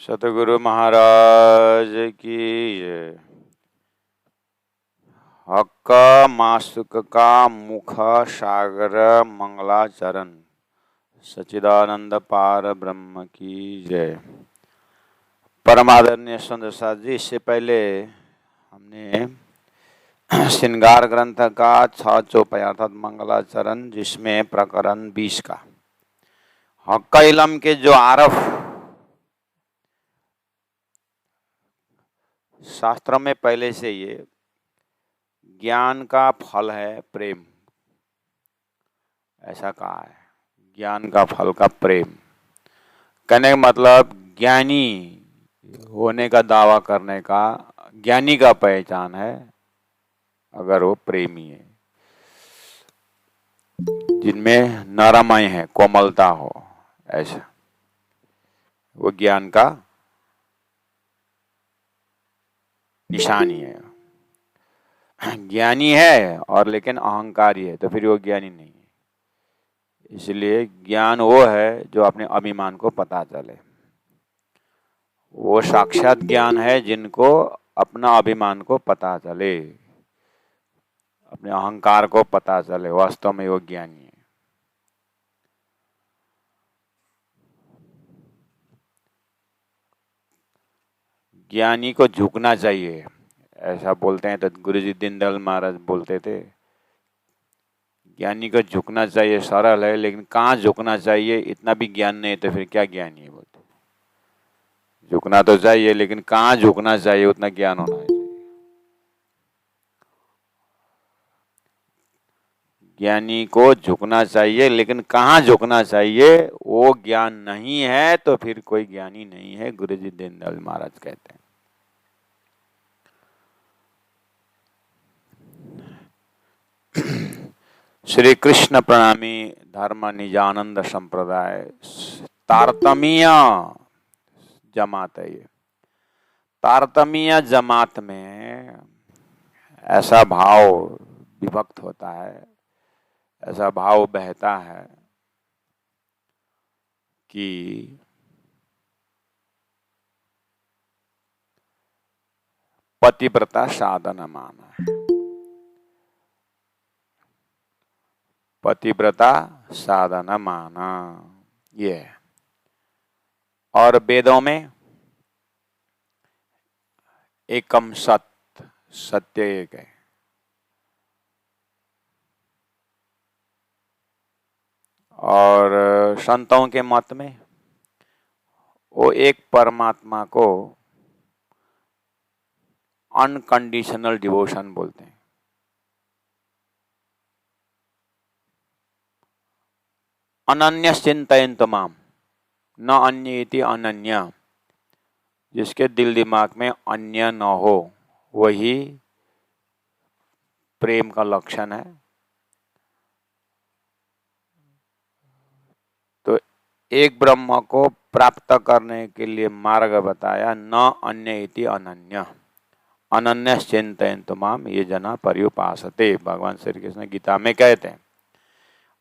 सतगुरु महाराज की जय। हक्क मासुक का मुख सागर मंगलाचरण सच्चिदानंद पार ब्रह्म की जय। परमादरणीय सुंदर साथ जी, इससे पहले हमने श्रृंगार ग्रंथ का 6 चौपाई अर्थात मंगलाचरण, जिसमें प्रकरण 20 का हक्क इलम के जो आरफ शास्त्र में पहले से ये ज्ञान का फल है प्रेम, ऐसा कहा है। ज्ञान का फल का प्रेम कहने का मतलब ज्ञानी होने का दावा करने का, ज्ञानी का पहचान है अगर वो प्रेमी है, जिनमें नरमय है, कोमलता हो, ऐसा वो ज्ञान का निशानी है। ज्ञानी है और लेकिन अहंकारी है तो फिर वो ज्ञानी नहीं है। इसलिए ज्ञान वो है जो अपने अभिमान को पता चले, वो साक्षात ज्ञान है जिनको अपना अभिमान को पता चले, अपने अहंकार को पता चले, वास्तव में वो ज्ञानी है। ज्ञानी को झुकना चाहिए, ऐसा बोलते हैं। तो गुरुजी दीनदयाल महाराज बोलते थे, ज्ञानी को झुकना चाहिए सरल है, लेकिन कहाँ झुकना चाहिए इतना भी ज्ञान नहीं तो फिर क्या ज्ञानी है बोलते। झुकना तो चाहिए लेकिन कहाँ झुकना चाहिए उतना ज्ञान होना चाहिए। ज्ञानी को झुकना चाहिए लेकिन कहाँ झुकना चाहिए वो ज्ञान नहीं है तो फिर कोई ज्ञानी नहीं है, गुरुजी दीनदयाल महाराज कहते हैं। श्री कृष्ण प्रणामी धर्म निजानंद संप्रदाय तारतमीय जमात है। ये तारतमीय जमात में ऐसा भाव विभक्त होता है, ऐसा भाव बहता है कि पतिव्रता साधन माना है। पतिव्रता साधन माना ये है। और वेदों में एकम सत्य, सत्य एक है। और संतों के मत में वो एक परमात्मा को अनकंडीशनल डिवोशन बोलते हैं। अनन्य चिंतयन्तु माम न अन्य इति अनन्य, जिसके दिल दिमाग में अन्य न हो वही प्रेम का लक्षण है। तो एक ब्रह्म को प्राप्त करने के लिए मार्ग बताया, न अन्य इति अनन्य, अनन्य चिंतयन्तु माम ये जना पर्युपासते। भगवान श्री कृष्ण गीता में कहते हैं,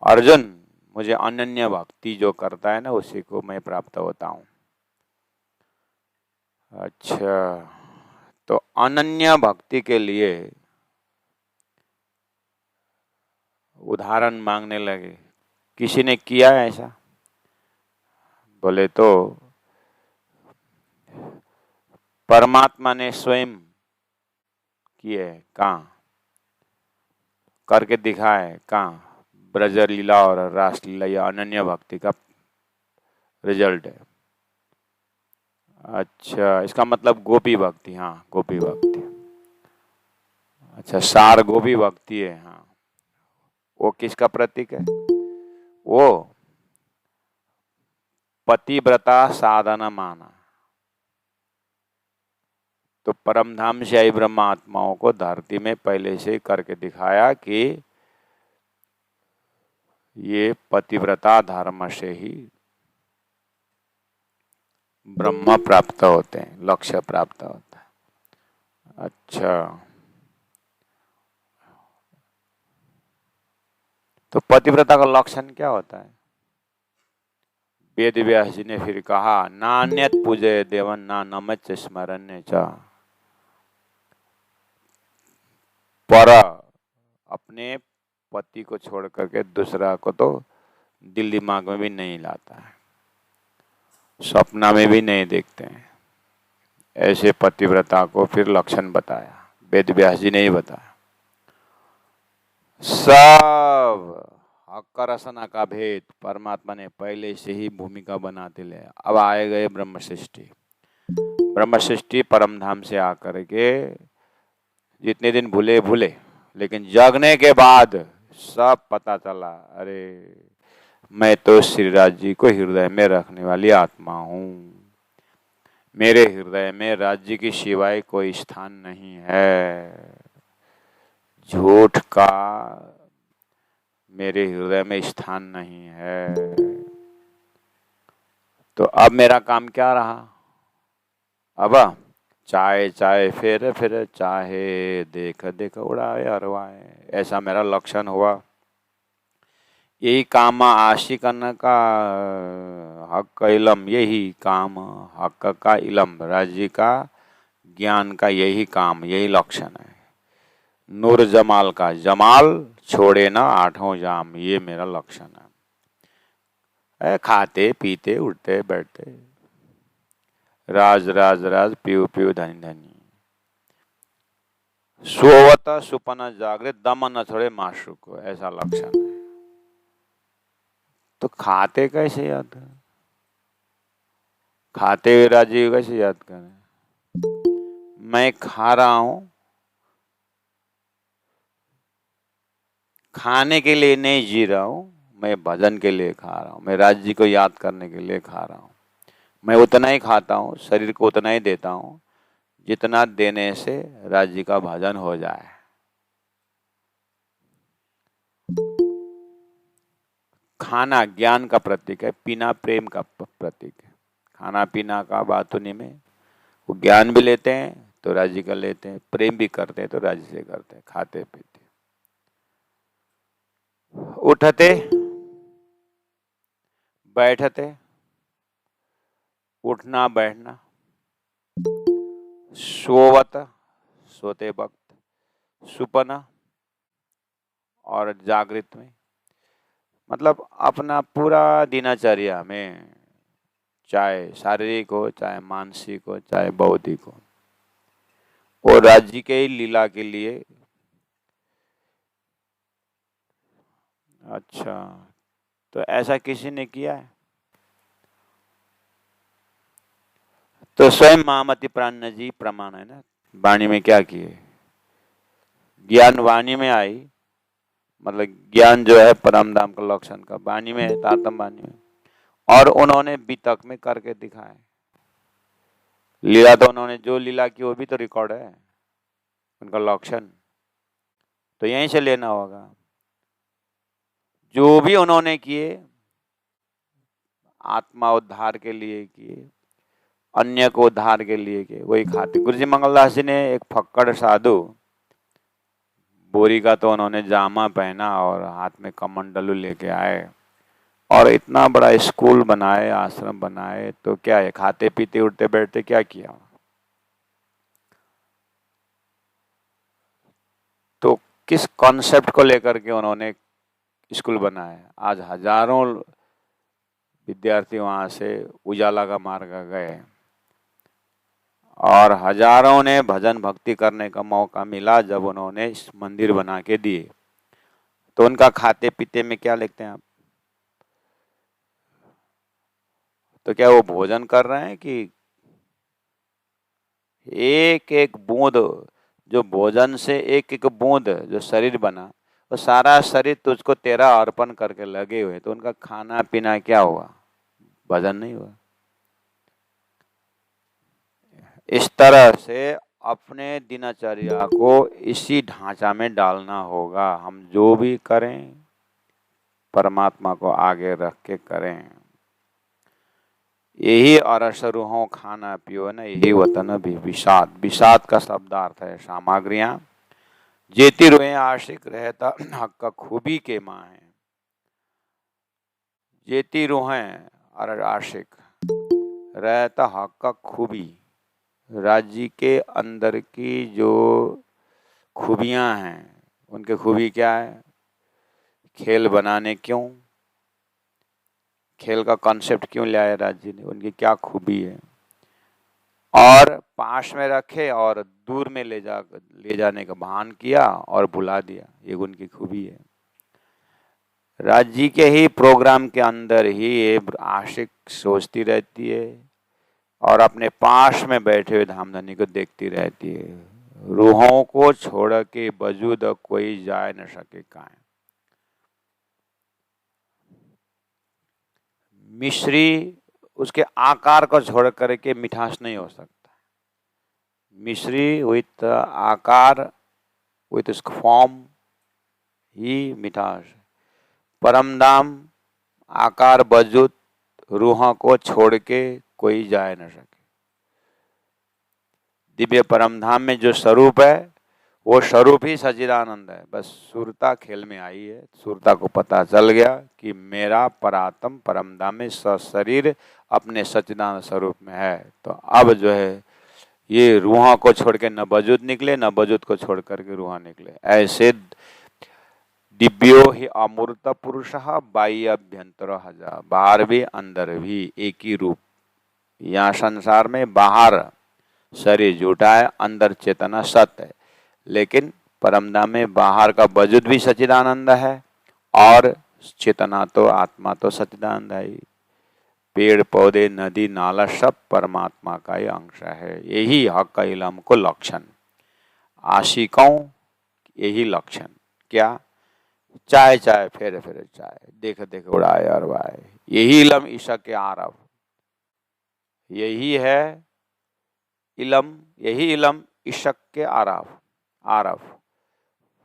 अर्जुन मुझे अनन्य भक्ति जो करता है ना उसी को मैं प्राप्त होता हूँ। अच्छा, तो अनन्य भक्ति के लिए उदाहरण मांगने लगे। किसी ने किया है ऐसा? बोले तो परमात्मा ने स्वयं किए। कहाँ करके दिखाए? कहाँ? ब्रज लीला और रास लीला, यह अनन्य भक्ति का रिजल्ट है। अच्छा, इसका मतलब गोपी भक्ति। हाँ, गोपी भक्ति। अच्छा, सार गोपी भक्ति है। हाँ, वो किसका प्रतीक है? वो पतिव्रता साधना माना। तो परमधाम से आई ब्रह्म आत्माओं को धरती में पहले से करके दिखाया कि ये पतिव्रता धर्म से ही ब्रह्म प्राप्त होते हैं, लक्ष्य प्राप्त होता है। अच्छा, तो पतिव्रता का लक्षण क्या होता है? वेद व्यास जी ने फिर कहा, नान्यत पूजय देवन ना नमच स्मरण्य च। पर अपने पति को छोड़ करके दूसरा को तो दिल दिमाग में भी नहीं लाता है, सपना में भी नहीं देखते हैं। ऐसे पतिव्रता को फिर लक्षण बताया, वेद व्यास जी ने ही बताया। सब हक्क रसना का भेद परमात्मा ने पहले से ही भूमिका बनाते ले। अब आए गए ब्रह्म सृष्टि। ब्रह्म सृष्टि परम धाम से आकर के जितने दिन भूले भूले, लेकिन जगने के बाद सब पता चला, अरे मैं तो श्रीराज जी को हृदय में रखने वाली आत्मा हूँ। मेरे हृदय में राज्य की सिवाय कोई स्थान नहीं है। झूठ का मेरे हृदय में स्थान नहीं है। तो अब मेरा काम क्या रहा? अब चाहे चाहे फिर फिर चाहे देख देख उड़ाए अरवाए, ऐसा मेरा लक्षण हुआ। यही काम आशिकन का हक इलम, यही काम हक का इलम, राज्य का ज्ञान का यही काम, यही लक्षण है। नूर जमाल का जमाल छोड़े ना आठों जाम, ये मेरा लक्षण है। खाते पीते उठते बैठते, राज राज राज पीऊ पीऊ धनी धनी, सोवत सुपन जागृत दम न छोड़े माशूक को, ऐसा लक्षण है। तो खाते कैसे याद करें? खाते हुए राजी कैसे याद करें? मैं खा रहा हूं, खाने के लिए नहीं जी रहा हूं, मैं भजन के लिए खा रहा हूं, मैं राज्य को याद करने के लिए खा रहा हूं। मैं उतना ही खाता हूं, शरीर को उतना ही देता हूं जितना देने से राज्य का भजन हो जाए। खाना ज्ञान का प्रतीक है, पीना प्रेम का प्रतीक है। खाना पीना का बात उन्हीं में, वो ज्ञान भी लेते हैं तो राज्य का लेते हैं, प्रेम भी करते हैं तो राज्य से करते हैं, खाते पीते। उठते बैठते, उठना बैठना, सोवत सोते वक्त, सुपना और जागृत में, मतलब अपना पूरा दिनचर्या में, चाहे शारीरिक हो चाहे मानसिक हो चाहे बौद्धिक हो, और राज्य के ही लीला के लिए। अच्छा, तो ऐसा किसी ने किया है? तो स्वयं महामति प्राण जी प्रमाण है ना। वाणी में क्या किए? ज्ञान वाणी में आई, मतलब ज्ञान जो है परम धाम का लक्षण का वाणी में है, तातम वाणी में, और उन्होंने बीतक में करके दिखाए। लीला तो उन्होंने जो लीला की वो भी तो रिकॉर्ड है, उनका लक्षण तो यहीं से लेना होगा। जो भी उन्होंने किए आत्मा उद्धार के लिए किए, अन्य को उद्धार के लिए किए, वही खाते। गुरु जी मंगलदास जी ने एक फक्कड़ साधु, बोरी का तो उन्होंने जामा पहना और हाथ में कमंडलू लेके आए और इतना बड़ा स्कूल बनाए, आश्रम बनाए, तो क्या है, खाते पीते उठते बैठते क्या किया? तो किस कॉन्सेप्ट को लेकर के उन्होंने स्कूल बनाया? आज हजारों विद्यार्थी वहां से उजाला का मार्ग गए और हजारों ने भजन भक्ति करने का मौका मिला जब उन्होंने इस मंदिर बना के दिए। तो उनका खाते पीते में क्या लिखते हैं आप? तो क्या वो भोजन कर रहे हैं कि एक एक बूंद, जो भोजन से एक एक बूंद जो शरीर बना, वो सारा शरीर तुझको तेरा अर्पण करके लगे हुए, तो उनका खाना पीना क्या हुआ? भजन नहीं हुआ। इस तरह से अपने दिनचर्या को इसी ढांचा में डालना होगा। हम जो भी करें परमात्मा को आगे रख के करें। यही अरस रूहों खाना पियो न, यही वतन भी विषाद। विषाद का शब्दार्थ है सामग्रियां। जेती रोए आशिक रहता हक का खूबी के माँ है। जेती रूहें और आशिक रहता हक का खूबी, राज्य के अंदर की जो खूबियां हैं, उनके खूबी क्या है, खेल बनाने क्यों, खेल का कॉन्सेप्ट क्यों लाया राज्य ने, उनकी क्या खूबी है, और पास में रखे और दूर में ले जाने का भान किया और भुला दिया, ये उनकी खूबी है। राज्य के ही प्रोग्राम के अंदर ही ये आशिक सोचती रहती है और अपने पास में बैठे हुए धामधनी को देखती रहती है। रूहों को छोड़ के वजूद कोई जाए न सके काहे। मिश्री उसके आकार को छोड़ करके मिठास नहीं हो सकता। मिश्री विथ आकार, विथ फॉर्म ही मिठास। परमधाम आकार वजूद रूह को छोड़ के कोई जाए न सके। दिव्य परमधाम में जो स्वरूप है वो स्वरूप ही सच्चिदानंद है। बस सुरता खेल में आई है, सुरता को पता चल गया कि मेरा परात्म परमधाम में सशरीर अपने सच्चिदानंद स्वरूप में है। तो अब जो है ये रूह को छोड़ के न वजूद निकले, न वजूद को छोड़ करके रूह निकले। ऐसे दिव्यो ही अमूर्त पुरुष बाह्य अभ्यंतर हजा, बाहर भी अंदर भी एक ही रूप। यहाँ संसार में बाहर शरीर झूठा है, अंदर चेतना सत्य है, लेकिन परमधाम में बाहर का वजूद भी सच्चिदानंद है और चेतना तो आत्मा तो सच्चिदानंद है। पेड़ पौधे नदी नाला सब परमात्मा का ही अंश है। यही हक इलम को लक्षण, आशिकों यही लक्षण। क्या? चाय चाय फेरे फेरे चाय, देख देख उड़ाए अरवाए, यही इलम ईशा के आरव। यही है इलम, यही इलम ईशक के आरव। आरव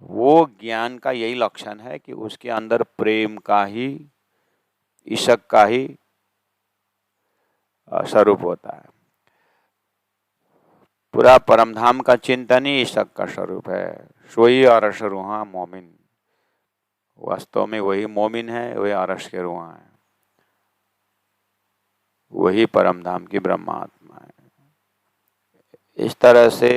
वो ज्ञान का यही लक्षण है कि उसके अंदर प्रेम का ही, ईशक का ही स्वरूप होता है। पूरा परमधाम का चिंतन ही ईशक का स्वरूप है। सोई अरश रूहा मोमिन, वास्तव में वही मोमिन है, वही अरश के रूहा है, वही परमधाम की ब्रह्मात्मा है। इस तरह से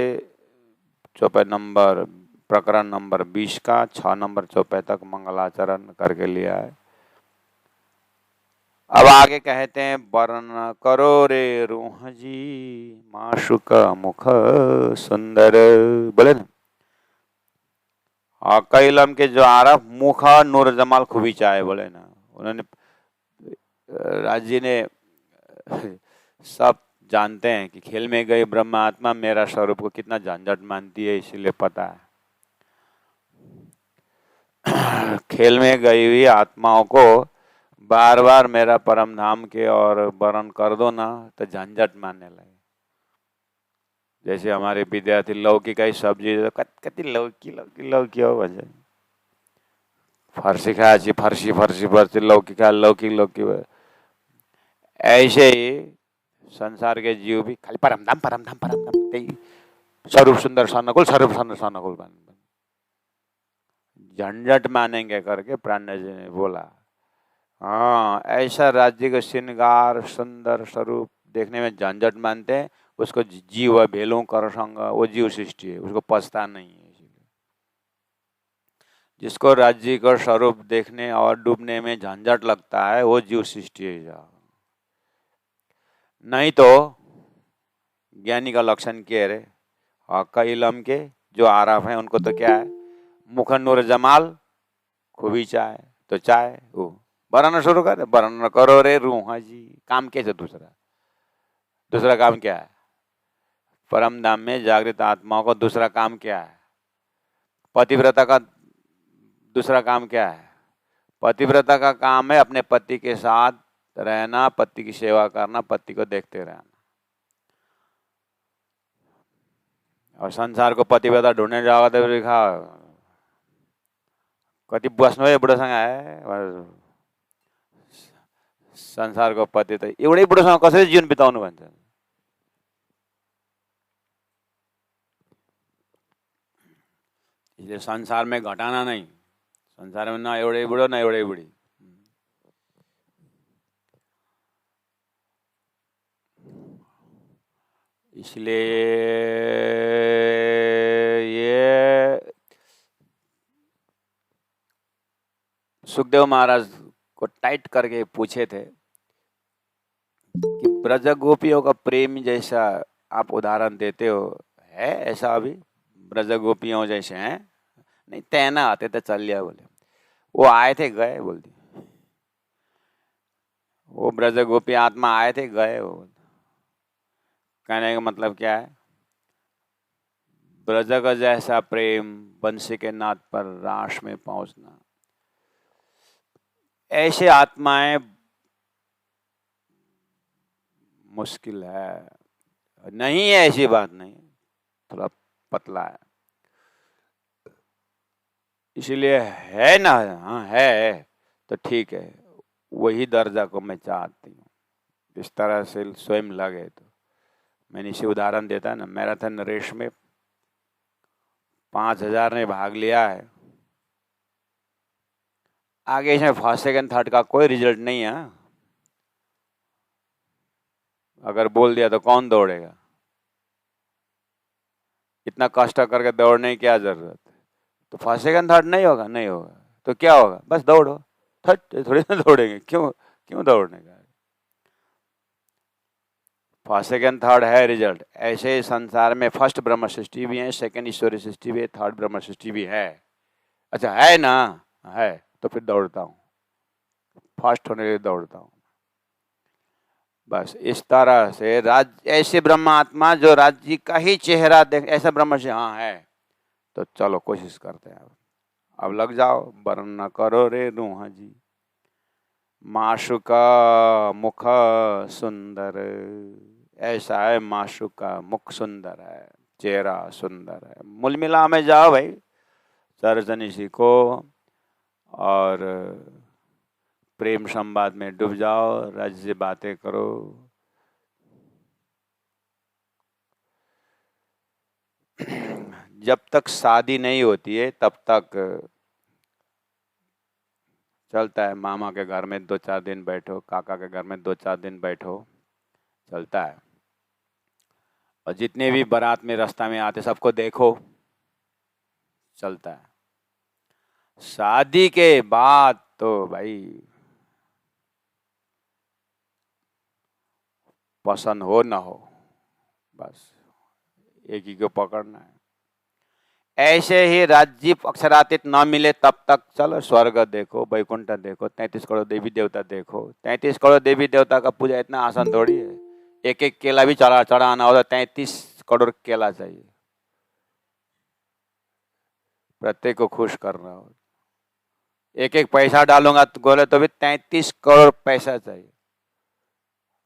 चौपाई नंबर, प्रकरण नंबर 20 का 6 नंबर चौपाई तक मंगलाचरण करके लिया है। अब आगे कहते हैं, वर्ण करो रे रूह जी माशुक मुख सुंदर। बोले ना, कैलम के जो आरफ मुख नूर जमाल खूबी चाहे, बोले ना, उन्होंने राज्य ने सब जानते हैं कि खेल में गई ब्रह्मात्मा मेरा स्वरूप को कितना झंझट मानती है, इसीलिए पता है खेल में गई हुई आत्माओं को बार बार मेरा परम धाम के और वर्ण कर दो ना तो झंझट मानने लगे। जैसे हमारे विद्यार्थी लौकी का ही सब्जी कति लौकी लौकी लौकी हो भन्छ, फर्सी खाएपछि फर्सी फर्सी फर्सी, लौकी खा लौकी लौकी। ऐसे ही संसार के जीव भी खाली परमधाम परमधाम परमधाम, त्यही स्वरूप सुंदर सनकुल, स्वरूप सुंदर सनकुल झंझट मानेंगे करके प्राण जी ने बोला। हाँ, ऐसा राज्य का श्रृंगार सुंदर स्वरूप देखने में झंझट मानते हैं, उसको जीव भेलों कर संग, वो जीव सृष्टि है, उसको पछता नहीं है। जिसको राज्य का स्वरूप देखने और डूबने में झंझट लगता है वो जीव सृष्टि है। नहीं तो ज्ञानी का लक्षण क्या है रे? हक्का इलम के जो आराफ हैं उनको तो क्या है, मुख नूर जमाल खूबी चाय, तो चाय वो वर्ण शुरू कर, वर्ण करो रे रूह जी। काम क्या है? दूसरा काम क्या है? परम धाम में जागृत आत्माओं का दूसरा काम क्या है? पतिव्रता का दूसरा काम क्या है? पतिव्रता का काम है अपने पति के साथ रहना, पति की सेवा करना, पति को देखते रहना। और संसार को पतिव्रता ढूंढने जाओगे तो देखा कति बस्नु है बुढोसँग आए, संसारको पति त एउटै बुढोसँग कसरी जीवन बिताउनु भन्छ। इसलिए संसार में घटाना नहीं, संसार में न एउटै बुढो न एउटै बुढी। इसलिए ये सुखदेव महाराज को टाइट करके पूछे थे कि ब्रज गोपियों का प्रेम जैसा आप उदाहरण देते हो, है ऐसा अभी? ब्रज गोपियों जैसे हैं? नहीं, तैना आते थे चल लिया बोले। वो आए थे गए बोल दिए। वो ब्रज गोपी आत्मा आए थे गए। वो कहने का मतलब क्या है? ब्रज का जैसा प्रेम बंसी के नाद पर रास में पहुंचना, ऐसे आत्माएं मुश्किल है। नहीं है ऐसी बात नहीं, थोड़ा पतला है। इसलिए है ना, हाँ है तो ठीक है, वही दर्जा को मैं चाहती हूँ। इस तरह से स्वयं लगे तो मैंने इसे उदाहरण देता है ना, मैराथन रेस में 5000 ने भाग लिया है, आगे इसमें फर्स्ट सेकंड थर्ड का कोई रिजल्ट नहीं है। अगर बोल दिया तो कौन दौड़ेगा? इतना कष्ट करके दौड़ने की क्या जरूरत है? तो फर्स्ट सेकंड थर्ड नहीं होगा, नहीं होगा तो क्या होगा? बस दौड़ो, थर्ड थोड़ी ना दौड़ेंगे। क्यों दौड़ने का? फर्स्ट सेकंड थर्ड है रिजल्ट। ऐसे संसार में फर्स्ट ब्रह्म सृष्टि भी है, सेकंड ईश्वरी सृष्टि भी है, थर्ड ब्रह्म सृष्टि भी है। अच्छा है ना? है तो फिर दौड़ता हूँ, फर्स्ट होने के लिए दौड़ता हूँ। बस इस तरह से ऐसे ब्रह्म आत्मा जो राज्य का ही चेहरा देख, ऐसा ब्रह्म से हाँ है तो चलो कोशिश करते हैं। अब लग जाओ, वर्ण न करो रे रूहा जी, माशु का मुख सुंदर। ऐसा है, माशु का मुख सुंदर है, चेहरा सुंदर है। मूल मिला में जाओ भाई, सरजनी सीखो और प्रेम संवाद में डूब जाओ, राज्य से बातें करो। जब तक शादी नहीं होती है तब तक चलता है। मामा के घर में 2-4 दिन बैठो, काका के घर में 2-4 दिन बैठो, चलता है। और जितने भी बारात में रास्ता में आते सबको देखो, चलता है। शादी के बाद तो भाई पसंद हो ना हो, बस एक ही को पकड़ना है। ऐसे ही राज्य अक्षरातीत न मिले तब तक चलो स्वर्ग देखो, वैकुंठ देखो, 33 करोड़ देवी देवता देखो। 33 करोड़ देवी देवता का पूजा इतना आसान थोड़ी है। एक एक केला भी चढ़ाना होता, 33 करोड़ केला चाहिए प्रत्येक को खुश करना हो। एक एक पैसा डालूंगा तो बोले तो भी 33 करोड़ पैसा चाहिए।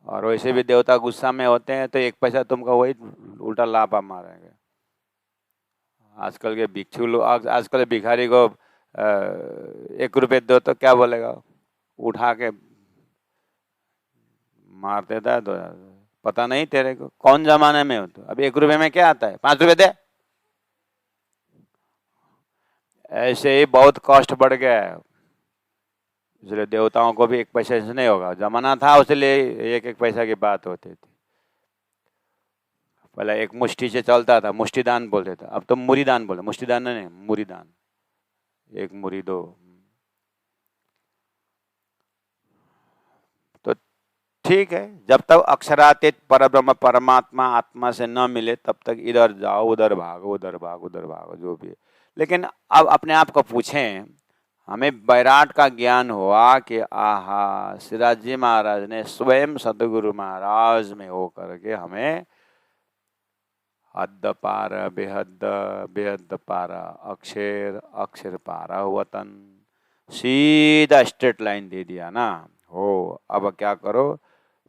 और वैसे भी देवता गुस्सा में होते हैं तो एक पैसा तुमको वही उल्टा लापा मारेंगे। आजकल के भिक्षु लोग, आजकल भिखारी को 1 रुपये दो तो क्या बोलेगा? उठा के मार देता है। तो पता नहीं तेरे को कौन जमाने में हो तो। अभी 1 रुपये में क्या आता है? 5 रुपये दे। ऐसे ही बहुत कष्ट बढ़ गया है, इसलिए देवताओं को भी 1 पैसे से नहीं होगा। जमाना था उसलिए 1-1 पैसा की बात होती थी। पहले एक मुष्टि से चलता था, मुष्टिदान बोलते थे। अब तो मुरीदान बोले, मुष्टिदान नहीं, मुरीदान। 1 मुरी दो। तो ठीक है, जब तक अक्षरातीत परब्रह्म परमात्मा आत्मा से न मिले तब तक इधर जाओ, उधर भागो, उधर भागो, उधर भागो, जो भी है। लेकिन अब अपने आप को पूछें, हमें बैराट का ज्ञान हुआ कि आहा, सिराज जी महाराज ने स्वयं सदगुरु महाराज में होकर के हमें हद पार बेहद, बेहद पार अक्षर, अक्षर पार वतन, सीधा स्ट्रेट लाइन दे दिया ना हो। अब क्या करो?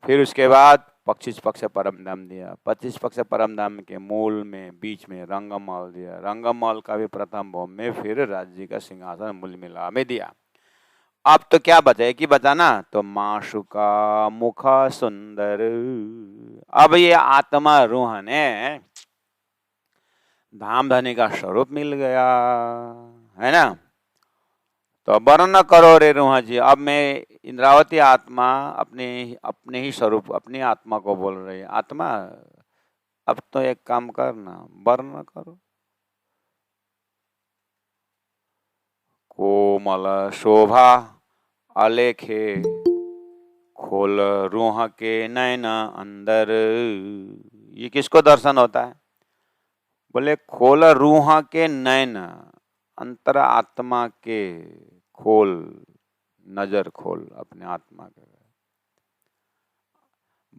फिर उसके बाद 25 पक्ष परम धाम दिया। 25 पक्ष परम धाम के मूल में बीच में रंगमहल दिया। रंगमहल का भी प्रथम भोम में फिर राज्य का सिंहासन मूल मिला में दिया। अब तो क्या बचा? एक ही बचा ना, तो माशु का मुख सुंदर। अब ये आत्मा रूह ने धाम धनी का स्वरूप मिल गया है ना। तो वर्ण करो रे रूहा जी। अब मैं इंद्रावती आत्मा अपने ही स्वरूप, अपनी आत्मा को बोल रही है। आत्मा अब तो एक काम करना, वर्ण करो। कोमल शोभा अलेखे, खोल रूह के नैन अंदर। ये किसको दर्शन होता है? बोले खोल रूह के नैन, अंतर आत्मा के खोल, नजर खोल अपने आत्मा के।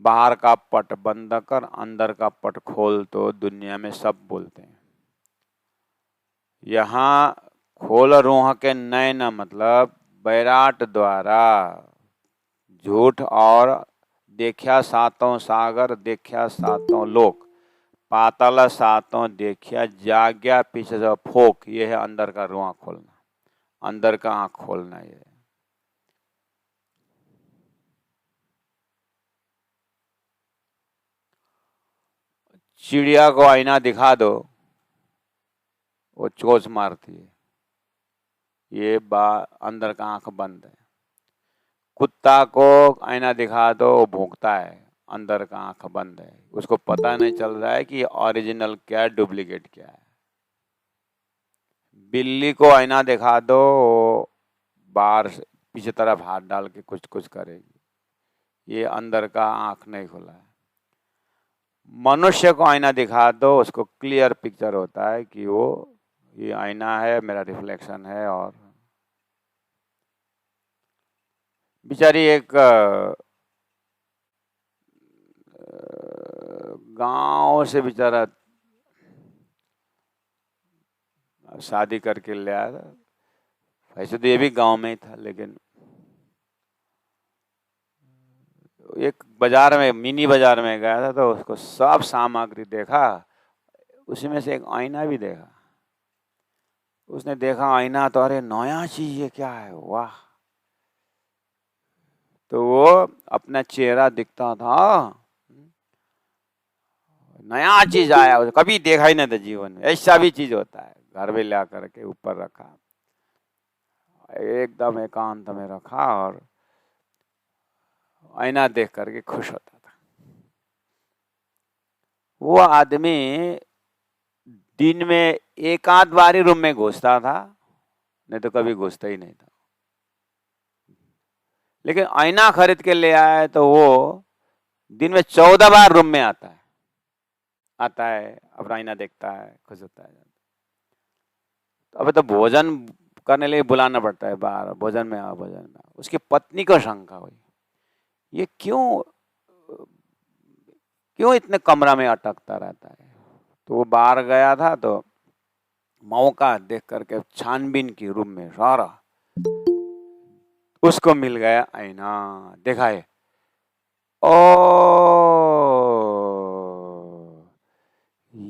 बाहर का पट बंद कर, अंदर का पट खोल, तो दुनिया में सब बोलते हैं। यहाँ खोल रूह के नैन मतलब बैराट द्वारा झूठ और देखा सातों सागर, देखा सातों लोक, पाताल सातों देखा, जाग्या पीछे से फोक। ये है अंदर का रुआ खोलना, अंदर का आंख खोलना। ये चिड़िया को आईना दिखा दो, वो चोंच मारती है, ये अंदर का आंख बंद है। कुत्ता को आईना दिखा दो, वो भौंकता है, अंदर का आंख बंद है, उसको पता नहीं चल रहा है कि ओरिजिनल क्या है, डुप्लीकेट क्या है। बिल्ली को आईना दिखा दो, बाहर पीछे तरफ हाथ डाल के कुछ कुछ करेगी, ये अंदर का आंख नहीं खुला है। मनुष्य को आईना दिखा दो, उसको क्लियर पिक्चर होता है कि वो ये आईना है, मेरा रिफ्लेक्शन है। और बेचारी एक गांव से बेचारा शादी करके ले आया था। वैसे तो ये भी गांव में ही था, लेकिन एक बाजार में, मिनी बाजार में गया था, तो उसको सब सामग्री देखा, उसी में से एक आईना भी देखा। उसने देखा आईना, तो अरे नया चीज ये क्या है, वाह। तो वो अपना चेहरा दिखता था, नया चीज आया, कभी देखा ही नहीं था जीवन में। ऐसा भी चीज होता है। घर में ला करके ऊपर रखा, एकदम एकांत में रखा, और आईना देख करके खुश होता था। वो आदमी दिन में एक आध बार ही रूम में घुसता था, नहीं तो कभी घुसता ही नहीं था। लेकिन आईना खरीद के ले आया तो वो दिन में 14 बार रूम में आता है, अपना आईना देखता है, खुश होता है। तो अबे तो भोजन करने लिए बुलाना पड़ता है बाहर, भोजन में आओ, भोजन में आओ। उसकी पत्नी को शंका हुई, ये क्यों क्यों इतने कमरा में अटकता रहता है। तो वो बाहर गया था, तो मौका देख करके छानबीन की रूम में सारा, उसको मिल गया आईना, देखा है। ओ,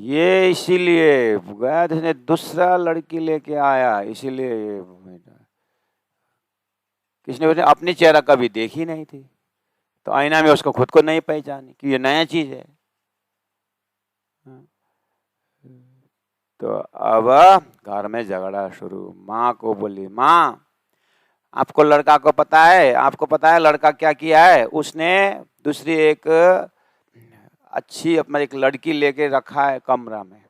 ये इसीलिए गया था, दूसरा लड़की लेके आया, इसीलिए। किसने बोला अपनी चेहरा कभी देखी नहीं थी, तो आईना में उसको खुद को नहीं पहचानी कि ये नया चीज है। तो अब घर में झगड़ा शुरू। माँ को बोली, माँ आपको लड़का को पता है, आपको पता है लड़का क्या किया है? उसने दूसरी एक अच्छी अपना एक लड़की लेके रखा है कमरा में,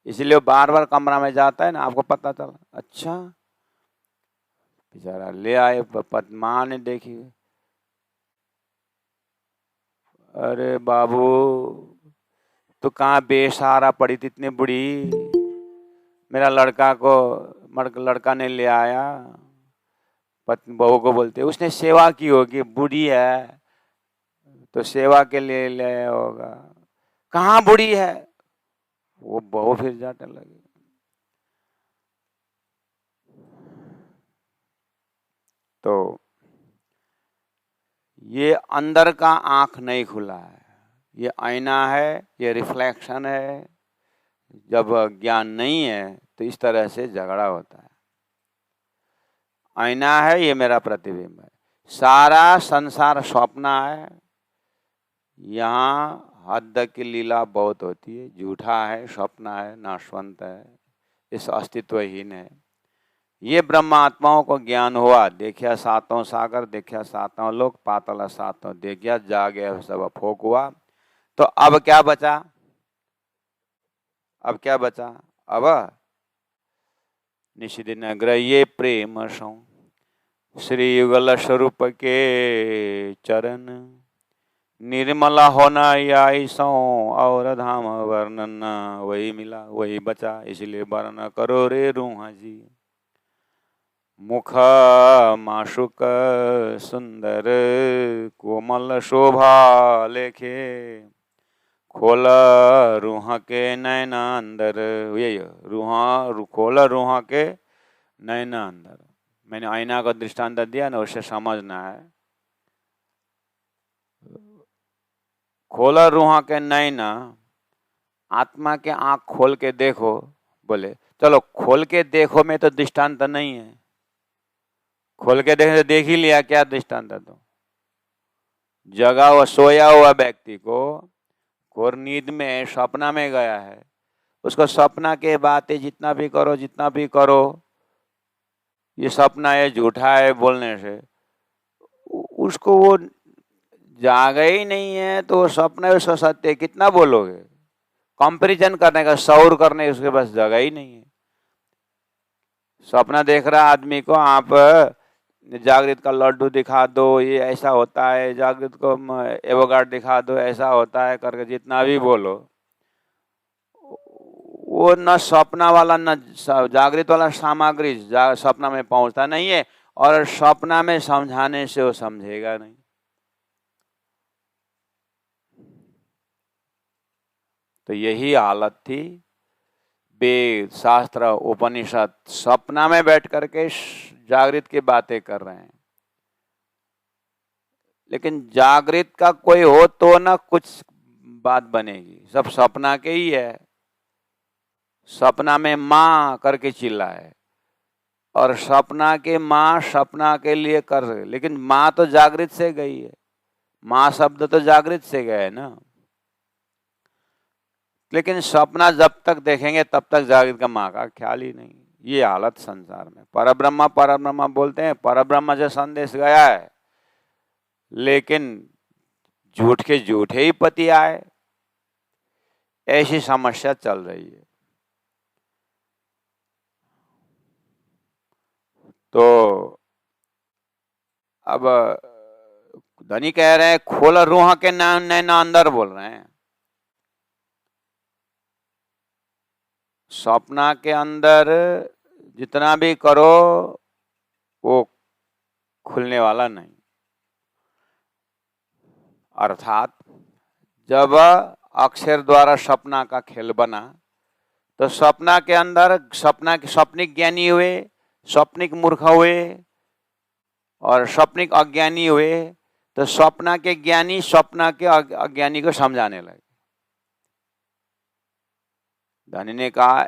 इसलिए वो बार बार कमरा में जाता है ना, आपको पता चला? अच्छा। बेचारा ले आए, माँ ने देखी, अरे बाबू तो कहाँ बेसहारा पड़ी थी इतनी बुढ़ी, मेरा लड़का ने ले आया। पत्नी बहू को बोलते, उसने सेवा की होगी, बूढ़ी है तो सेवा के लिए ले होगा। कहाँ बूढ़ी है? वो बहू फिर जाने लगी। तो ये अंदर का आंख नहीं खुला है, ये आईना है, ये रिफ्लेक्शन है। जब ज्ञान नहीं है तो इस तरह से झगड़ा होता है। आईना है, ये मेरा प्रतिबिंब है, सारा संसार स्वप्न है। यहाँ हद की लीला बहुत होती है, झूठा है, स्वप्न है, नाशवंत है, इस अस्तित्वहीन है। ये ब्रह्म आत्माओं को ज्ञान हुआ, देखिया सातों सागर, देखिया सातों लोक, पाताल सातों देखिया, जागे सब फोक हुआ। तो अब क्या बचा? अब क्या बचा? अब निषिदिन ग्रह्ये प्रेम सौ श्री युगल स्वरूप के चरण निर्मला होना या सौ और धाम वर्णन वही मिला वही बचा, इसलिए वर्ण करो रे रूहा जी। मुख माशुक सुंदर कोमल शोभा लेखे खोल रूहा के नैना अंदर, ये खोल रूहा के नैना अंदर। मैंने आईना का दृष्टांत दिया ना, उससे समझना है। खोला रूहा के नैना, आत्मा के आंख खोल के देखो। बोले चलो खोल के देखो में तो दृष्टांत नहीं है, खोल के देखे तो देख ही लिया, क्या दृष्टांत है? तो जगा हुआ सोया हुआ व्यक्ति को घोर नींद में सपना में गया है, उसको सपना के बातें जितना भी करो ये सपना है, झूठा है बोलने से, उसको वो जागा ही नहीं है तो सपना उसका सत्य कितना बोलोगे? कंपैरिजन करने का, शौर करने का उसके पास जगह ही नहीं है। सपना देख रहा आदमी को आप जागृत का लड्डू दिखा दो, ये ऐसा होता है, जागृत को एवोगार्ड दिखा दो, ऐसा होता है करके जितना भी बोलो, वो न सपना वाला न जागृत वाला सामग्री सपना में पहुंचता नहीं है, और सपना में समझाने से वो समझेगा नहीं। तो यही हालत थी। वेद शास्त्र उपनिषद सपना में बैठ करके जागृत की बातें कर रहे हैं, लेकिन जागृत का कोई हो तो ना कुछ बात बनेगी, सब सपना के ही है। सपना में माँ करके चिल्लाए, और सपना के माँ सपना के लिए कर रहे, लेकिन माँ तो जागृत से गई है, माँ शब्द तो जागृत से गए है ना। लेकिन सपना जब तक देखेंगे तब तक जागृत का माँ का ख्याल ही नहीं। ये हालत संसार में। परब्रह्मा बोलते हैं, परब्रह्म से संदेश गया है, लेकिन झूठ के झूठे ही पति आए, ऐसी समस्या चल रही है। तो अब धनी कह रहे हैं खोल रूह के नैना अंदर, बोल रहे हैं सपना के अंदर जितना भी करो वो खुलने वाला नहीं। अर्थात जब अक्षर द्वारा सपना का खेल बना, तो सपना के अंदर सपनिक ज्ञानी हुए, सपनिक मूर्ख हुए और सपनिक अज्ञानी हुए, तो सपना के ज्ञानी सपना के अज्ञानी को समझाने लगे। धनी ने कहा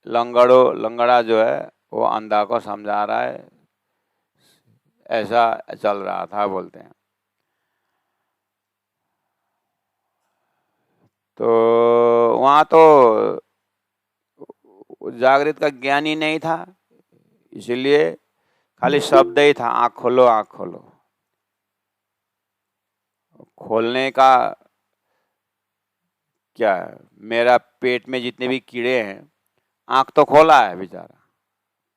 लंगड़ा जो है वो अंधा को समझा रहा है, ऐसा चल रहा था, बोलते हैं। तो वहां तो जागृत का ज्ञान ही नहीं था, इसीलिए खाली शब्द ही था, आँख खोलो आँख खोलो। खोलने का क्या, मेरा पेट में जितने भी कीड़े हैं, आँख तो खोला है बेचारा,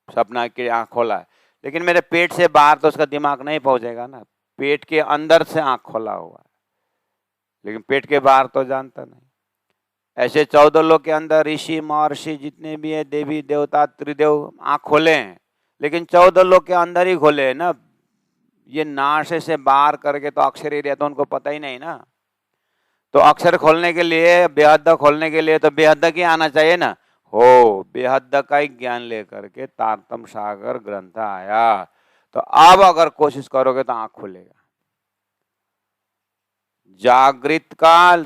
सपना के आँख खोला है, लेकिन मेरे पेट से बाहर तो उसका दिमाग नहीं पहुंचेगा ना। पेट के अंदर से आँख खोला हुआ है, लेकिन पेट के बाहर तो जानता नहीं। ऐसे 14 लोग के अंदर ऋषि महर्षि जितने भी है, देवी देवता त्रिदेव, आँख खोले हैं, लेकिन 14 लोग के अंदर ही खोले हैं ना। ये नाशे से बाहर करके तो अक्षर ही रहता, उनको पता ही नहीं ना। तो अक्षर खोलने के लिए, बेहद खोलने के लिए तो बेहद की आना चाहिए ना। हो, बेहद का ही ज्ञान लेकर के तारतम सागर ग्रंथ आया। तो अब अगर कोशिश करोगे तो आँख खुलेगा। जागृत का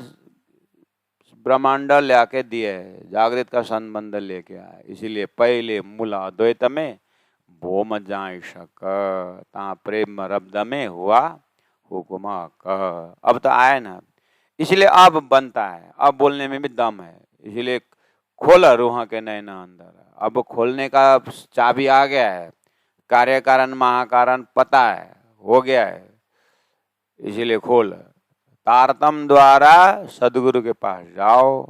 ब्रह्मांड लेके दिए, जागृत का संबंध लेके आए, इसीलिए पहले मूल अद्वैत में भोम जाय शक ता प्रेम रब्द में हुआ हुकुम कह। अब तो आए ना, इसलिए अब बनता है, अब बोलने में भी दम है, इसीलिए खोला रूह के नैना अंदर। अब खोलने का चाबी आ गया है, कार्य कारण महाकारण पता है, हो गया है, इसीलिए खोल। तारतम द्वारा सदगुरु के पास जाओ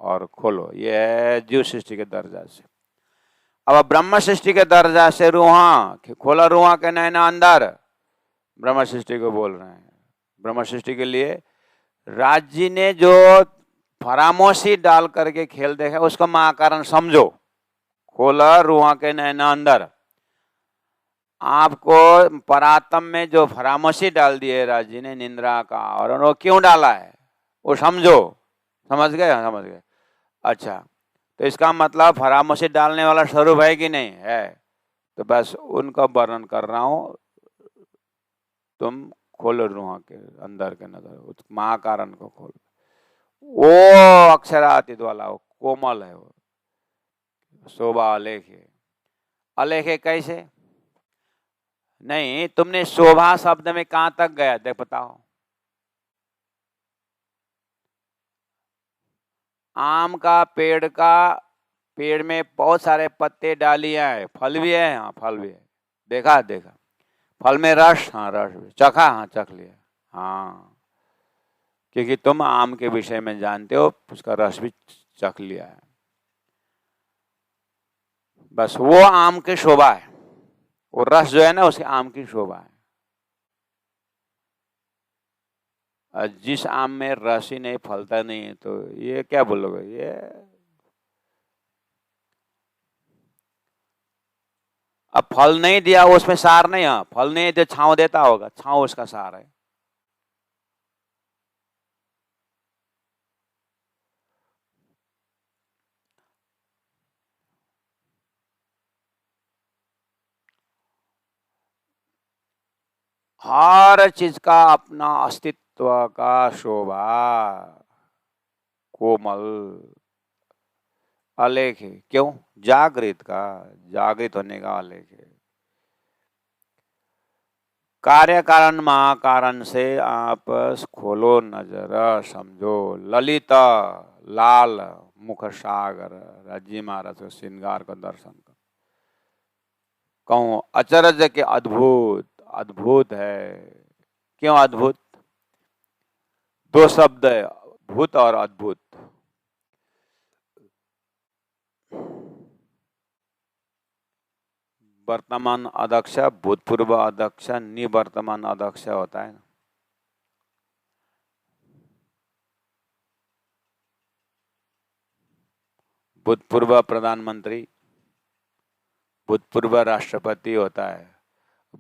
और खोलो। ये है जीव सृष्टि के दर्जा से। अब ब्रह्म सृष्टि के दर्जा से रूहा, खोला रूहा के नैना अंदर, ब्रह्म सृष्टि को बोल रहे हैं। ब्रह्म सृष्टि के लिए राज जी ने जो फरामोशी डाल करके खेल देखा उसका महाकारण समझो। खोला रूहा के नैना अंदर, आपको परातम में जो फरामोशी डाल दी है राज जी ने, निंद्रा का, और वो क्यों डाला है वो समझो। समझ गए? समझ गए। अच्छा, तो इसका मतलब फरामोशी डालने वाला स्वरूप है कि नहीं है? तो बस उनका वर्णन कर रहा हूं। तुम खोलो रूहा के अंदर के नजर, उस महाकारण को खोलो। वो अक्षरातीत वाला, वो कोमल है, वो शोभा अलेख है। अलेख है कैसे? नहीं, तुमने शोभा शब्द में कहां तक गया देख बताओ। आम का पेड़ में बहुत सारे पत्ते, डालियां है, फल भी है। हाँ फल भी है, देखा देखा। फल में रस, हाँ रस भी चखा, हाँ चख लिया। हाँ, क्योंकि तुम आम के विषय में जानते हो, उसका रस भी चख लिया है। बस वो आम की शोभा है, वो रस जो है ना, उसके आम की शोभा है। जिस आम में रस ही नहीं, फलता नहीं है, तो ये क्या बोलोगे? ये अब फल नहीं दिया, उसमें सार नहीं है। फल नहीं दे, छांव देता होगा, छांव उसका सार है। हर चीज का अपना अस्तित्व का शोभा, कोमल, आलेख है। क्यों? जागृत का, जागृत होने का आलेख है। कार्य कारण महाकारण से आप खोलो नजर, समझो। ललित लाल मुख सागर, राजी महाराज के श्रृंगार का दर्शन कर। कहूं अचरज के अद्भुत, अद्भुत है। क्यों अद्भुत? दो शब्द है, भूत और अद्भुत। वर्तमान अध्यक्ष, भूतपूर्व अध्यक्ष, निवर्तमान अध्यक्ष होता है। भूतपूर्व प्रधानमंत्री, भूतपूर्व राष्ट्रपति होता है।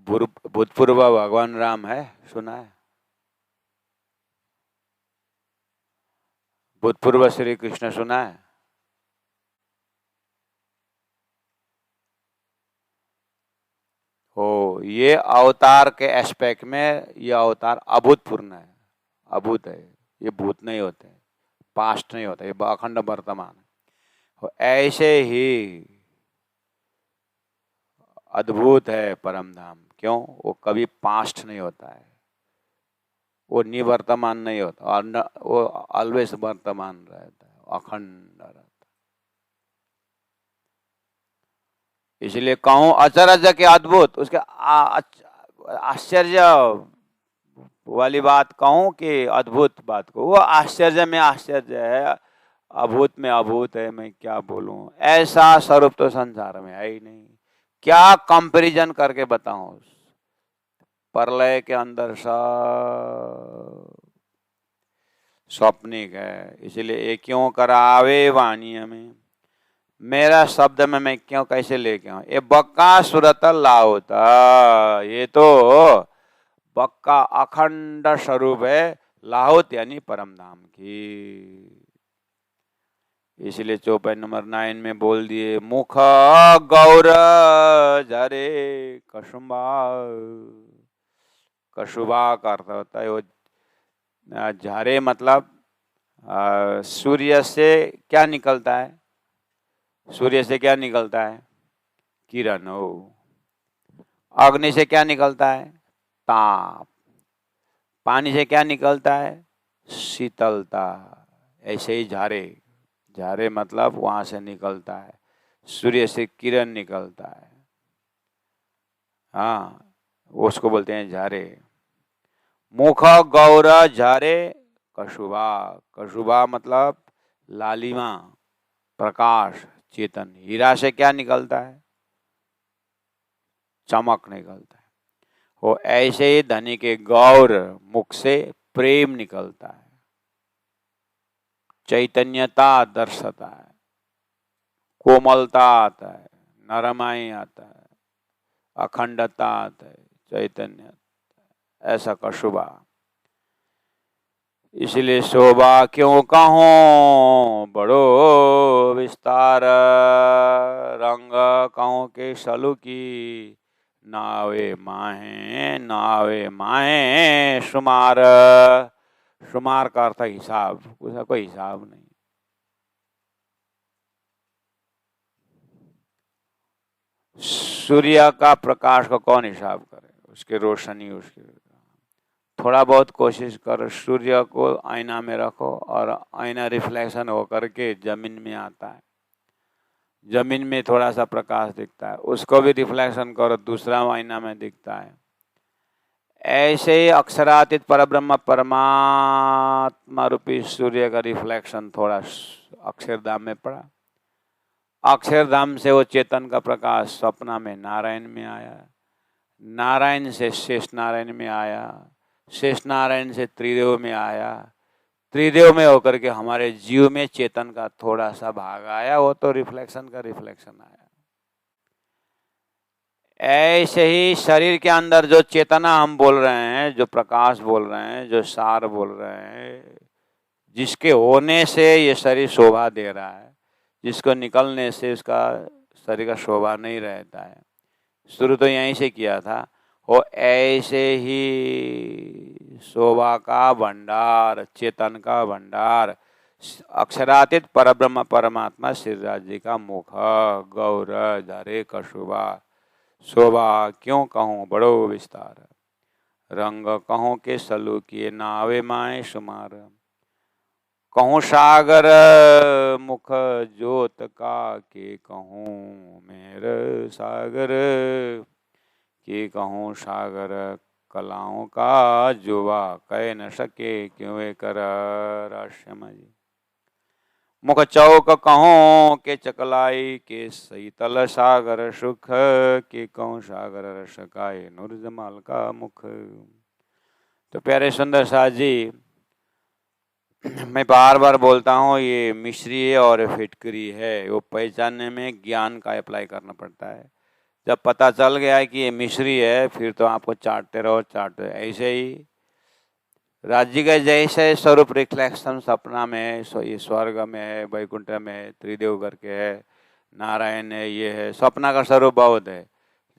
भूतपूर्व भगवान राम है, सुना है? भूतपूर्व श्री कृष्ण सुना है? ओ, ये अवतार के एस्पेक्ट में ये अवतार अभूतपूर्ण है, अभूत है। ये भूत नहीं होते, पास्ट नहीं होता, ये अखंड वर्तमान है। ऐसे ही अद्भुत है परम धाम। क्यों? वो कभी पास्ट नहीं होता है, वो निवर्तमान नहीं होता, और वो ऑलवेज वर्तमान रहता है, अखंड रहता है। इसलिए कहूं अचरज के अद्भुत, उसके आश्चर्य वाली बात कहूं कि अद्भुत बात को, वो आश्चर्य में आश्चर्य है, अभूत में अभूत है। मैं क्या बोलूं, ऐसा स्वरूप तो संसार में है ही नहीं। क्या कंपैरिजन करके बताऊं? प्रलय के अंदर सब स्वप्निक है। इसलिए ये क्यों करावे वाणी में, मेरा शब्द में मैं क्यों कैसे लेके आऊं? ये बक्का सुरत लाहोता, ये तो बक्का अखंड स्वरूप है, लाहोत यानी परम धाम की। इसलिए चौपाई नंबर 9 में बोल दिए, मुख गौर झरे कशुम्बा। कशुबा का अर्थ होता है वो झारे, मतलब सूर्य से क्या निकलता है? सूर्य से क्या निकलता है? किरण। हो, अग्नि से क्या निकलता है? ताप। पानी से क्या निकलता है? शीतलता। ऐसे ही झारे, झारे मतलब वहां से निकलता है, सूर्य से किरण निकलता है। हाँ, उसको बोलते हैं झारे। मुख गौर झारे कशुभा। कशुभा मतलब लालिमा, प्रकाश, चेतन। हीरा से क्या निकलता है? चमक निकलता है। वो ऐसे ही धनी के गौर मुख से प्रेम निकलता है, चैतन्यता दर्शता है, कोमलता आता है, नरमाई आता है, अखंडता आता है, चैतन्य, ऐसा कशुबा। इसलिए शोभा क्यों कहूं बड़ो विस्तार, रंग कहूं के सलु की, नावे माहे शुमार। शुमार का अर्थ हिसाब, उसका कोई हिसाब नहीं। सूर्य का प्रकाश को कौन हिसाब करे, उसकी रोशनी, उसकी थोड़ा बहुत कोशिश करो, सूर्य को आईना में रखो और आईना रिफ्लेक्शन होकर के जमीन में आता है, जमीन में थोड़ा सा प्रकाश दिखता है, उसको भी रिफ्लेक्शन करो, दूसरा आईना में दिखता है। ऐसे ही अक्षरातीत परब्रह्म परमात्मा रूपी सूर्य का रिफ्लेक्शन थोड़ा अक्षरधाम में पड़ा। अक्षरधाम से वो चेतन का प्रकाश सपना में नारायण में आया, नारायण से शेष नारायण में आया, शेष नारायण से त्रिदेव में आया, त्रिदेव में होकर के हमारे जीव में चेतन का थोड़ा सा भाग आया, वो तो रिफ्लेक्शन का रिफ्लेक्शन आया। ऐसे ही शरीर के अंदर जो चेतना हम बोल रहे हैं, जो प्रकाश बोल रहे हैं, जो सार बोल रहे हैं, जिसके होने से ये शरीर शोभा दे रहा है, जिसको निकलने से उसका शरीर का शोभा नहीं रहता है। शुरू तो यहीं से किया था। वो ऐसे ही शोभा का भंडार, चेतन का भंडार, अक्षरातीत परब्रह्म परमात्मा श्रीराज जी का मुख, गौर धरे कशुभा। शोभा क्यों कहूँ बड़ो विस्तार, रंग कहूँ के सलू किए, नावे माए शुमार। कहूँ सागर मुख जोत का, के कहूँ मेर सागर, के कहूँ सागर कलाओं का, जुवा कह न सके क्यों कर राष्ट्रमय। मुख चौक कहूँ के चकलाई, के शीतल सागर सुख, के कहूँ सागर रस काए नूरजमाल का मुख। तो प्यारे सुंदर साथ जी, मैं बार बार बोलता हूँ, ये मिश्री है और फिटकरी है, वो पहचानने में ज्ञान का अप्लाई करना पड़ता है। जब पता चल गया है कि ये मिश्री है, फिर तो आपको चाटते रहो, चाटते। ऐसे ही राज्य का जैसे स्वरूप रिफ्लेक्शन सपना में, ये स्वर्ग में है, वैकुंठ में है, त्रिदेव करके है, नारायण है, ये है, सपना का स्वरूप बहुत है।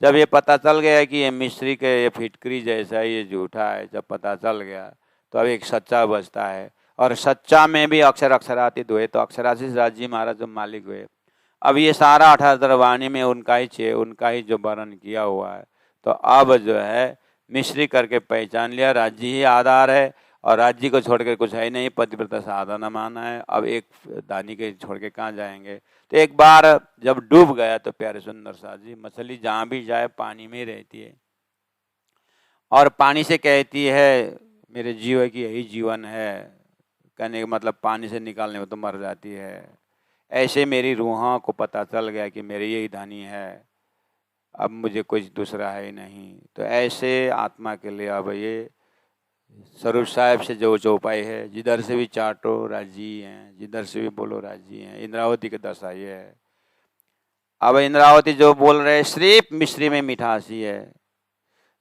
जब ये पता चल गया कि ये मिश्री के, ये फिटकरी जैसा है, ये झूठा है, जब पता चल गया तो अब एक सच्चा बचता है। और सच्चा में भी अक्षर अक्षरातीत हुए, तो अक्षरातीत राज्य महाराज जो मालिक हुए। अब ये सारा 18 वाणी में उनका ही उनका ही जो वर्णन किया हुआ है। तो अब जो है मिश्री करके पहचान लिया, राज्य ही आधार है और राज्य को छोड़ के कुछ है ही नहीं, पतिव्रता साधना माना है। अब एक दानी के छोड़ के कहाँ जाएंगे। तो एक बार जब डूब गया तो प्यारे सुंदर साथ जी, मछली जहाँ भी जाए पानी में ही रहती है और पानी से कहती है मेरे जीव की यही जीवन है, कहने का मतलब पानी से निकालने में तो मर जाती है। ऐसे मेरी रूह को पता चल गया कि मेरी यही धानी है, अब मुझे कुछ दूसरा है ही नहीं। तो ऐसे आत्मा के लिए अब ये स्वरूप साहब से जो उपाय है, जिधर से भी चाटो राजी हैं, जिधर से भी बोलो राजी हैं। इंद्रावती के दशा ये है। अब इंद्रावती जो बोल रहे सिर्फ मिश्री में मिठासी है,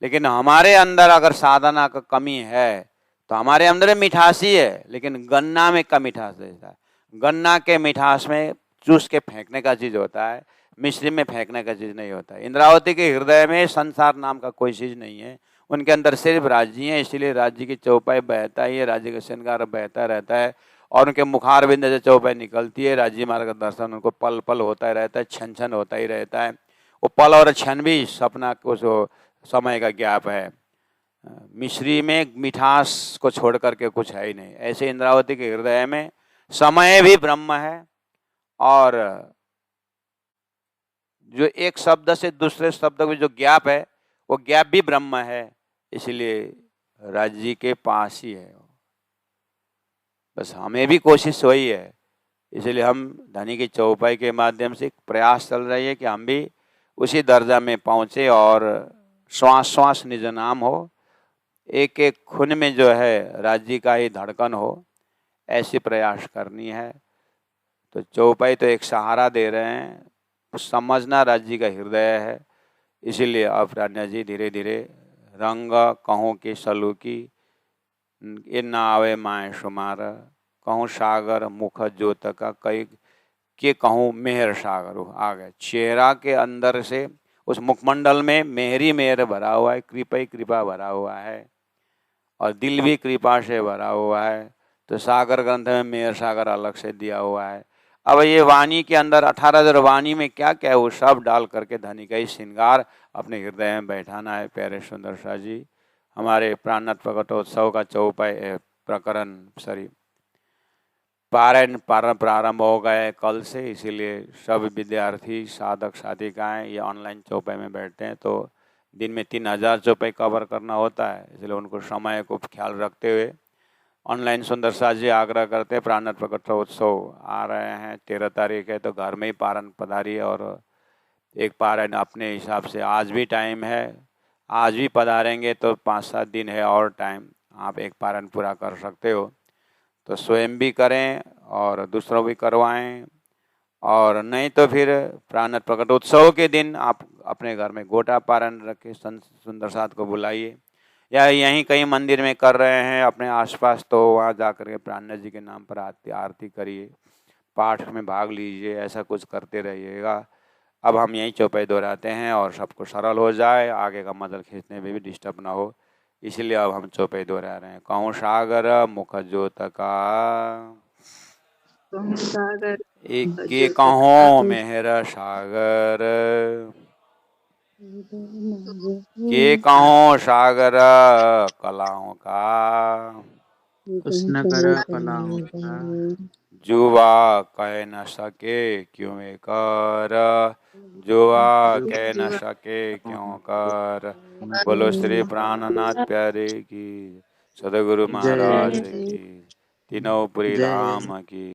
लेकिन हमारे अंदर अगर साधना का कमी है तो हमारे अंदर मिठासी है, लेकिन गन्ना में का मिठास रहता है। गन्ना के मिठास में चूस के फेंकने का चीज होता है, मिश्री में फेंकने का चीज नहीं होता है। इंद्रावती के हृदय में संसार नाम का कोई चीज नहीं है, उनके अंदर सिर्फ राज्य है। इसलिए राज्य की चौपाई बहता ही है, राज्य का श्रृंगार बहता रहता है और उनके मुखार बिंद से चौपाई निकलती है। राज्य मार्ग का दर्शन उनको पल पल होता ही रहता है, क्षण क्षण होता ही रहता है। वो पल और क्षण भी सपना को समय का ज्ञाप है। मिश्री में मिठास को छोड़ करके कुछ है ही नहीं। ऐसे इंद्रावती के हृदय में समय भी ब्रह्म है और जो एक शब्द से दूसरे शब्द में जो ज्ञाप है वो ज्ञाप भी ब्रह्म है। इसलिए राज्य के पास ही है। बस हमें भी कोशिश वही है इसलिए हम धनी की चौपाई के माध्यम से प्रयास चल रही है कि हम भी उसी दर्जा में पहुँचे और श्वास श्वास निज नाम हो, एक एक खून में जो है राज्य का ही धड़कन हो, ऐसी प्रयास करनी है। तो चौपाई तो एक सहारा दे रहे हैं, समझना राज्य का हृदय है। इसीलिए अब रान्या जी धीरे धीरे रंग कहूँ की सलूकी ये ना आवे माए शुमार, कहूँ सागर मुख जोत का कई के कहूँ मेहर सागर आ गए। चेहरा के अंदर से उस मुखमंडल में मेहरी मेहर भरा हुआ है, कृपा ही कृपा भरा हुआ है और दिल भी कृपा से भरा हुआ है। तो सागर ग्रंथ में मेहर सागर अलग से दिया हुआ है। अब ये वाणी के अंदर 18,000 वाणी में क्या क्या है वो सब डाल करके धनी का ही श्रृंगार अपने हृदय में बैठाना है। प्यारे सुंदर शाह जी, हमारे प्राणनाथ प्रकटोत्सव का चौपाई प्रकरण पारायण प्रारंभ हो गए कल से, इसीलिए सब विद्यार्थी साधक साधिकाएँ ये ऑनलाइन चौपाई में बैठते हैं। तो दिन में 3,000 चौपाई कवर करना होता है, इसलिए उनको समय को ख्याल रखते हुए ऑनलाइन सुंदर शाह जी आग्रह करते हैं। प्राणनाथ प्रकटोत्सव आ रहे हैं, 13 तारीख है, तो घर में ही पारण पधारिए और एक पारायण अपने हिसाब से आज भी टाइम है, आज भी पधारेंगे तो 5-7 दिन है और टाइम, आप एक पारायण पूरा कर सकते हो। तो स्वयं भी करें और दूसरों भी करवाएं, और नहीं तो फिर प्राणनाथ प्रकटोत्सव के दिन आप अपने घर में गोटा पारायण रखें, संत सुंदर साथ को बुलाइए, या यहीं कहीं मंदिर में कर रहे हैं अपने आसपास तो वहाँ जा कर के प्राणनाथ जी के नाम पर आरती करिए, पाठ में भाग लीजिए, ऐसा कुछ करते रहिएगा। अब हम यहीं चौपाई दोहराते हैं और सबको सरल हो जाए, आगे का मदल खींचने में भी डिस्टर्ब ना हो, इसलिए अब हम चौपाई दोहरा रहे हैं। कहूँ सागर मुख जोत का, एक के कहूँ मेहर सागर, के कहूँ सागर कलाओं का, कृष्ण कर कलाओं का, जुआ कह न सके क्यों कर, जुआ कह न सके क्यों कर। बोलो श्री प्राणनाथ प्यारे की, सदगुरु महाराज की, तीनों पुरी धाम की।